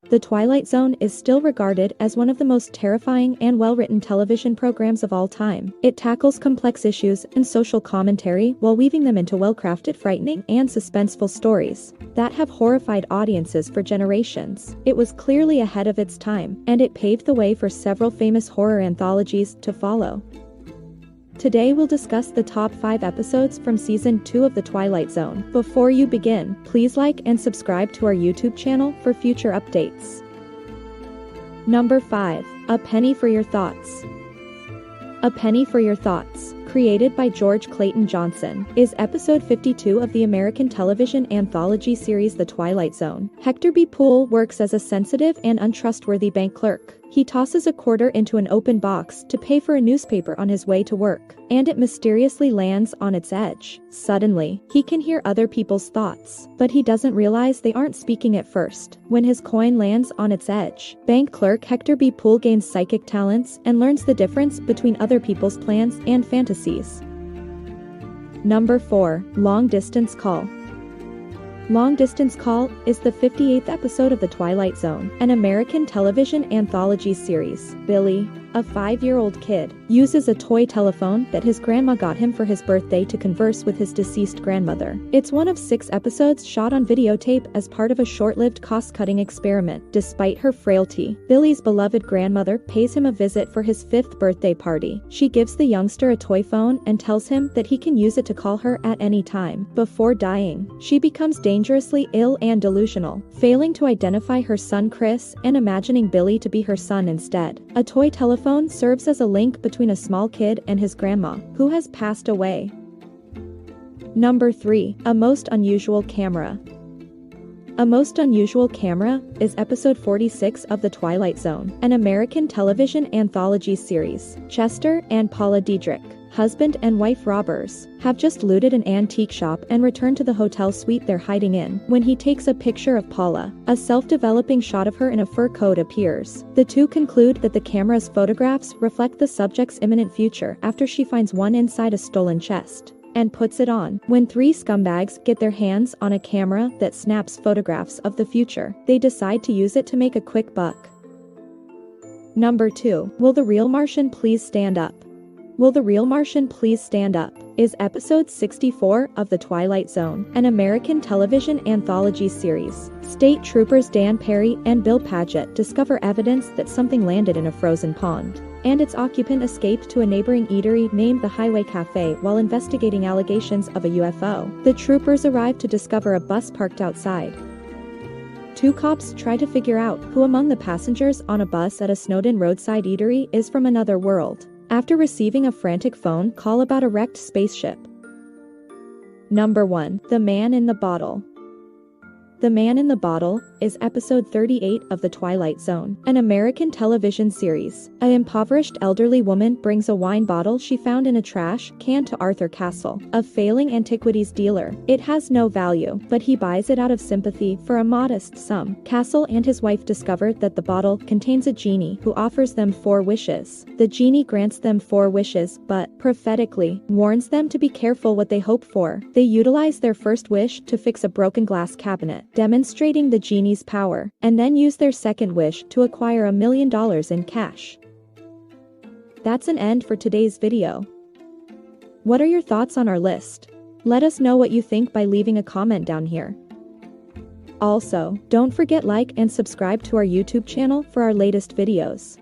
The Twilight Zone is still regarded as one of the most terrifying and well-written television programs of all time. It tackles complex issues and social commentary while weaving them into well-crafted, frightening, and suspenseful stories that have horrified audiences for generations. It was clearly ahead of its time, and it paved the way for several famous horror anthologies to follow. Today we'll discuss the top 5 episodes from Season 2 of The Twilight Zone. Before you begin, please like and subscribe to our YouTube channel for future updates. Number 5. A Penny for Your Thoughts. A Penny for Your Thoughts, created by George Clayton Johnson, is episode 52 of the American television anthology series The Twilight Zone. Hector B. Poole works as a sensitive and untrustworthy bank clerk. He tosses a quarter into an open box to pay for a newspaper on his way to work, and it mysteriously lands on its edge. Suddenly, he can hear other people's thoughts, but he doesn't realize they aren't speaking at first. When his coin lands on its edge, bank clerk Hector B. Poole gains psychic talents and learns the difference between other people's plans and fantasies. Number 4. Long Distance Call. Long Distance Call is the 58th episode of The Twilight Zone, an American television anthology series. Billy, a 5-year-old kid, uses a toy telephone that his grandma got him for his birthday to converse with his deceased grandmother. It's one of 6 episodes shot on videotape as part of a short-lived cost-cutting experiment. Despite her frailty, Billy's beloved grandmother pays him a visit for his 5th birthday party. She gives the youngster a toy phone and tells him that he can use it to call her at any time. Before dying, she becomes dangerously ill and delusional, failing to identify her son Chris and imagining Billy to be her son instead. A toy telephone serves as a link between a small kid and his grandma, who has passed away. Number 3. A Most Unusual Camera. A Most Unusual Camera is episode 46 of The Twilight Zone, an American television anthology series. Chester and Paula Diedrich, husband and wife robbers, have just looted an antique shop and return to the hotel suite they're hiding in. When he takes a picture of Paula, a self-developing shot of her in a fur coat appears. The two conclude that the camera's photographs reflect the subject's imminent future after she finds one inside a stolen chest and puts it on. When 3 scumbags get their hands on a camera that snaps photographs of the future, they decide to use it to make a quick buck. Number 2. Will the Real Martian Please Stand Up? Will the Real Martian Please Stand Up is episode 64 of The Twilight Zone, an American television anthology series. State Troopers Dan Perry and Bill Padgett discover evidence that something landed in a frozen pond, and its occupant escaped to a neighboring eatery named the Highway Cafe while investigating allegations of a UFO. The troopers arrive to discover a bus parked outside. 2 cops try to figure out who among the passengers on a bus at a Snowden roadside eatery is from another world, after receiving a frantic phone call about a wrecked spaceship. Number 1. The Man in the Bottle. The Man in the Bottle is episode 38 of The Twilight Zone, an American television series. An impoverished elderly woman brings a wine bottle she found in a trash can to Arthur Castle, a failing antiquities dealer. It has no value, but he buys it out of sympathy for a modest sum. Castle and his wife discover that the bottle contains a genie who offers them 4 wishes. The genie grants them 4 wishes, but, prophetically, warns them to be careful what they hope for. They utilize their first wish to fix a broken glass cabinet, demonstrating the genie's power, and then use their second wish to acquire $1 million in cash. That's an end for today's video. What are your thoughts on our list? Let us know what you think by leaving a comment down here. Also, don't forget like and subscribe to our YouTube channel for our latest videos.